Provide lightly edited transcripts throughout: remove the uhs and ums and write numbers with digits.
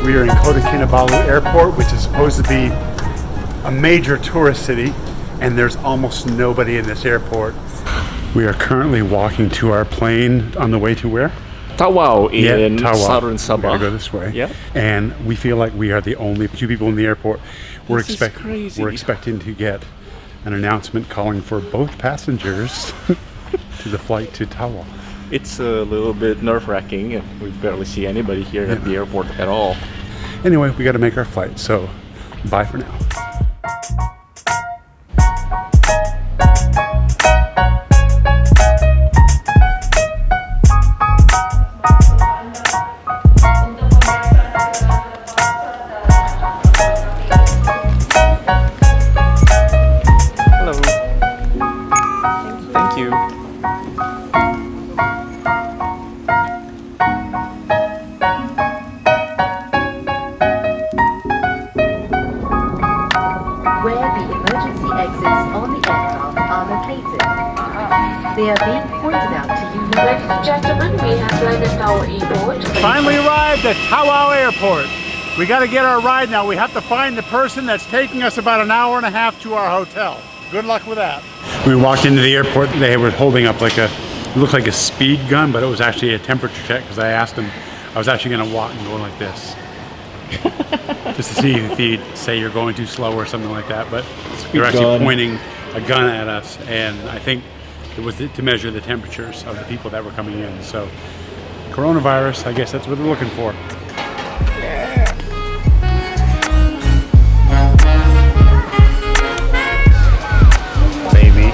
We are in Kota Kinabalu Airport, which is supposed to be a major tourist city, and there's almost nobody in this airport. We are currently walking to our plane on the way to where? Tawau in Tawau. southern Sabah. We're gonna go this way. Yeah. And we feel like we are the only two people in the airport. We're crazy. We're expecting to get an announcement calling for both passengers to the flight to Tawau. It's a little bit nerve-wracking, and we barely see anybody here at the airport at all. Anyway, we got to make our flight, so bye for now. Hello. Thank you. Where the emergency exits on the aircraft are located. They are being pointed out to you now. Ladies and gentlemen, we have landed at our airport. Finally arrived at Tawau Airport. We got to get our ride now. We have to find the person that's taking us about an hour and a half to our hotel. Good luck with that. We walked into the airport. They were holding up like it looked like a speed gun, but it was actually a temperature check because I asked them, I was actually going to walk and go like this. Just to see if he'd say you're going too slow or something like that. But they're actually pointing a gun at us, and I think it was to measure the temperatures of the people that were coming in. So coronavirus, I guess that's what they're looking for. Maybe.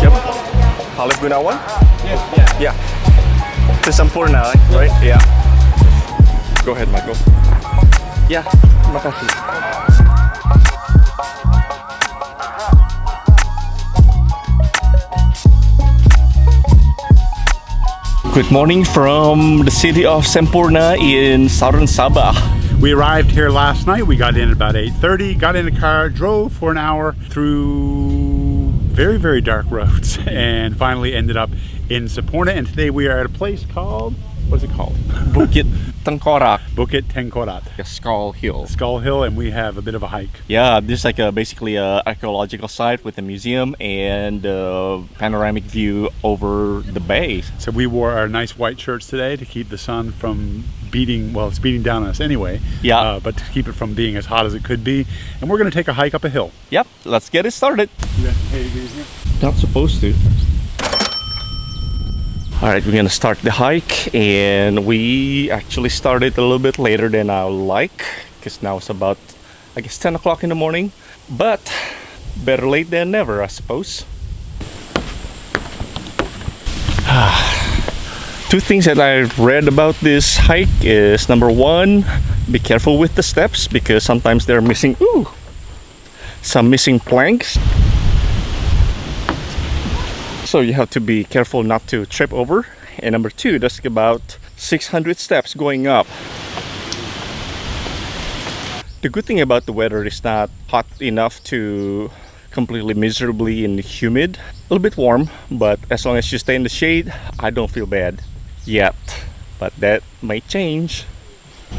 Yep. Halif Gunawan? Yes. Yeah. To Semporna, right? Yeah. Go ahead, Michael. Yeah, terima kasih. Good morning from the city of Semporna in southern Sabah. We arrived here last night. We got in about 8:30, got in a car, drove for an hour through very, very dark roads, and finally ended up in Semporna. And today we are at a place called, what is it called? Bukit Tengkorak. Bukit Tengkorak. Skull Hill. Skull Hill, and we have a bit of a hike. Yeah, this is like basically a archaeological site with a museum and a panoramic view over the bay. So we wore our nice white shirts today to keep the sun from beating, well, it's beating down on us anyway. Yeah. But to keep it from being as hot as it could be. And we're going to take a hike up a hill. Yep, let's get it started. You got hay degrees here? Not supposed to. Alright, we're gonna start the hike, and we actually started a little bit later than I would like, because now it's about, I guess, 10 o'clock in the morning, but better late than never, I suppose. Two things that I read about this hike is, number one, be careful with the steps, because sometimes they're missing, some missing planks. So you have to be careful not to trip over. And number two, there's about 600 steps going up. The good thing about the weather is not hot enough to completely miserably and humid. A little bit warm, but as long as you stay in the shade, I don't feel bad yet. But that may change.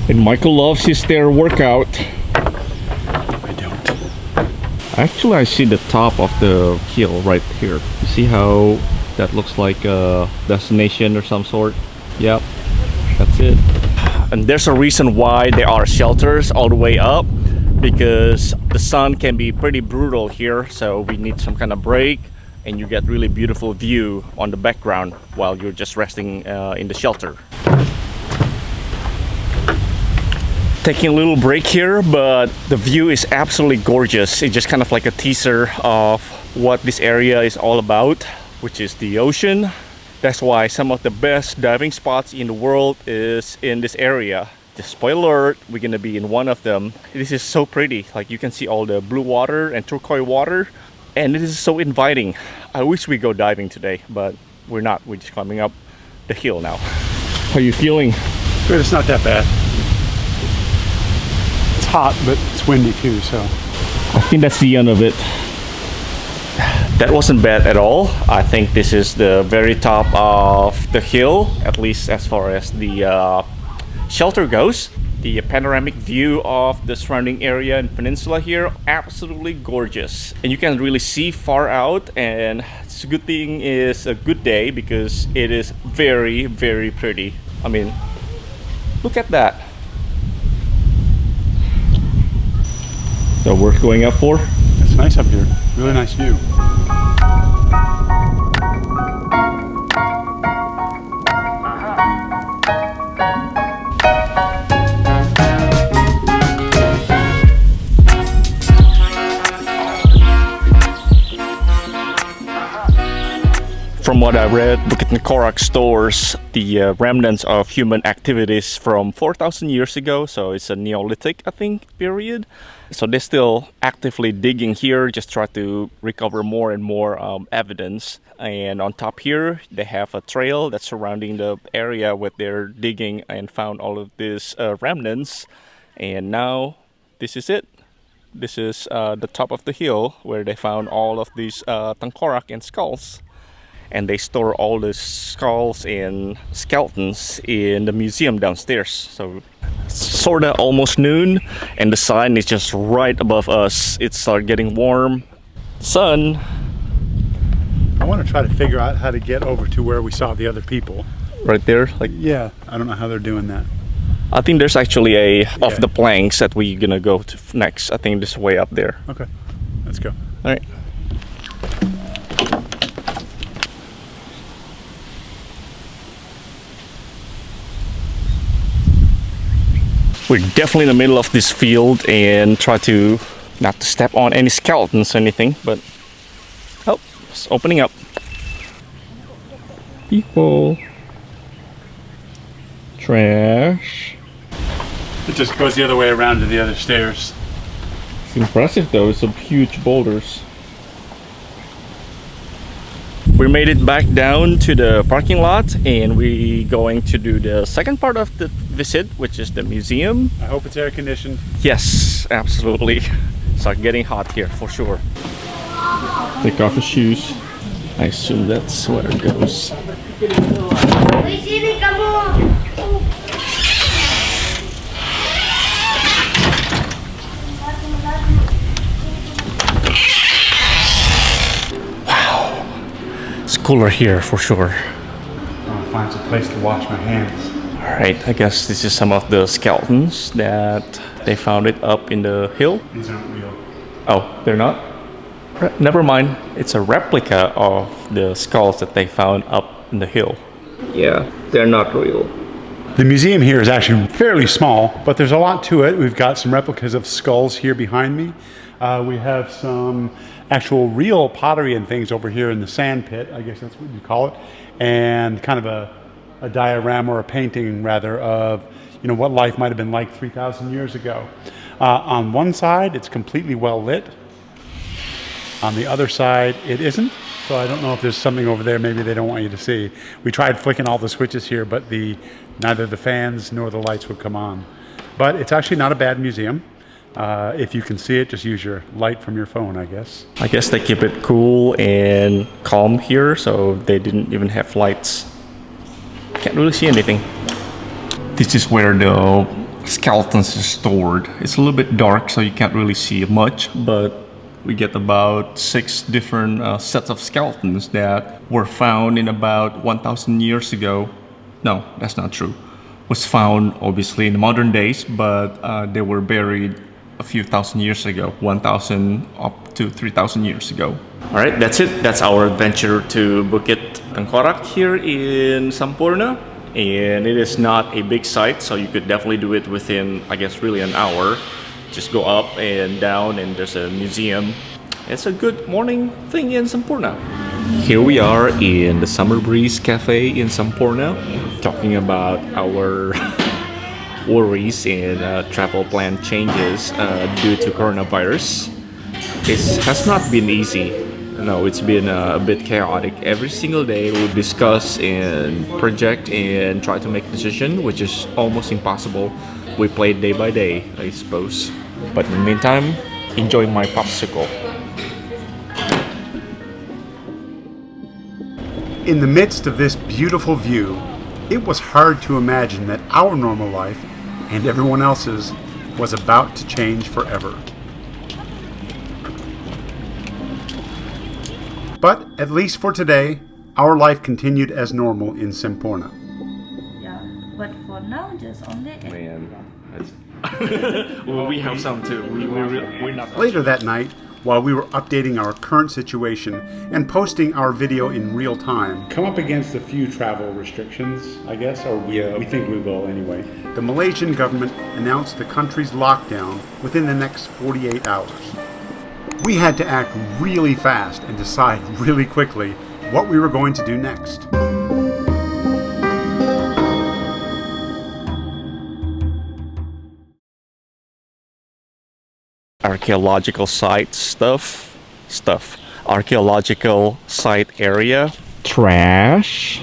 And Michael loves his stair workout. I don't. Actually, I see the top of the hill right here. You see how that looks like a destination or some sort? Yep, that's it. And there's a reason why there are shelters all the way up, because the sun can be pretty brutal here, so we need some kind of break, and you get really beautiful view on the background while you're just resting in the shelter. Taking a little break here, but the view is absolutely gorgeous. It's just kind of like a teaser of what this area is all about, which is the ocean. That's why some of the best diving spots in the world is in this area. Just spoiler alert, we're gonna be in one of them. This is so pretty. Like, you can see all the blue water and turquoise water, and it is so inviting. I wish we go diving today, but we're not. We're just climbing up the hill now. How are you feeling? Good, it's not that bad. It's hot, but it's windy too, so. I think that's the end of it. That wasn't bad at all. I think this is the very top of the hill, at least as far as the shelter goes. The panoramic view of the surrounding area and peninsula here, absolutely gorgeous. And you can really see far out, and it's a good thing is a good day because it is very, very pretty. I mean, look at that. So worth going up for? It's nice up here. Really nice view. From what I read, Bukit Tengkorak stores the remnants of human activities from 4,000 years ago. So it's a Neolithic, I think, period. So they're still actively digging here, just try to recover more and more evidence. And on top here, they have a trail that's surrounding the area where they're digging and found all of these remnants. And now this is it. This is the top of the hill where they found all of these tengkorak and skulls. And they store all the skulls and skeletons in the museum downstairs. So sort of almost noon, and the sun is just right above us. It started getting warm. Sun. I want to try to figure out how to get over to where we saw the other people. Right there, like, yeah, I don't know how they're doing that. I think there's actually a of the planks that we're gonna go to next. I think this way up there. Okay, let's go. All right. We're definitely in the middle of this field and try to not to step on any skeletons or anything, but oh, it's opening up. People. Trash. It just goes the other way around to the other stairs. It's impressive though, it's some huge boulders. We made it back down to the parking lot, and we're going to do the second part of the visit, which is the museum. I hope it's air conditioned. Yes, absolutely. It's like getting hot here for sure. Take off the shoes. I assume that's where it goes. It's cooler here for sure. I want to find some place to wash my hands. Alright, I guess this is some of the skeletons that they found it up in the hill. These aren't real. Oh, they're not? Never mind. It's a replica of the skulls that they found up in the hill. Yeah, they're not real. The museum here is actually fairly small, but there's a lot to it. We've got some replicas of skulls here behind me. We have some actual real pottery and things over here in the sand pit, I guess that's what you call it, and kind of a diorama or a painting rather of, you know, what life might have been like 3,000 years ago. On one side, it's completely well lit. On the other side, it isn't. So I don't know if there's something over there maybe they don't want you to see. We tried flicking all the switches here, but neither the fans nor the lights would come on. But it's actually not a bad museum. If you can see it, just use your light from your phone, I guess. I guess they keep it cool and calm here, so they didn't even have lights. Can't really see anything. This is where the skeletons are stored. It's a little bit dark, so you can't really see much, but we get about 6 different sets of skeletons that were found in about 1,000 years ago. No, that's not true. Was found obviously in the modern days, but they were buried a few thousand years ago, 1,000 up to 3,000 years ago. All right, that's it. That's our adventure to Bukit Tengkorak here in Semporna. And it is not a big site, so you could definitely do it within, I guess, really an hour. Just go up and down, and there's a museum. It's a good morning thing in Semporna. Here we are in the Summer Breeze Cafe in Semporna, talking about our worries and travel plan changes due to coronavirus. It has not been easy. No, it's been a bit chaotic. Every single day we discuss and project and try to make a decision, which is almost impossible. We play day by day, I suppose. But in the meantime, enjoy my popsicle. In the midst of this beautiful view, It was hard to imagine that our normal life, and everyone else's, was about to change forever. But at least for today, our life continued as normal in Semporna. Yeah, but for now, just only. Man, well, we have some too. We're not. Later that night, while we were updating our current situation and posting our video in real time, come up against a few travel restrictions, I guess, or we think we will anyway. The Malaysian government announced the country's lockdown within the next 48 hours. We had to act really fast and decide really quickly what we were going to do next. Archaeological site stuff. Archaeological site area. Trash.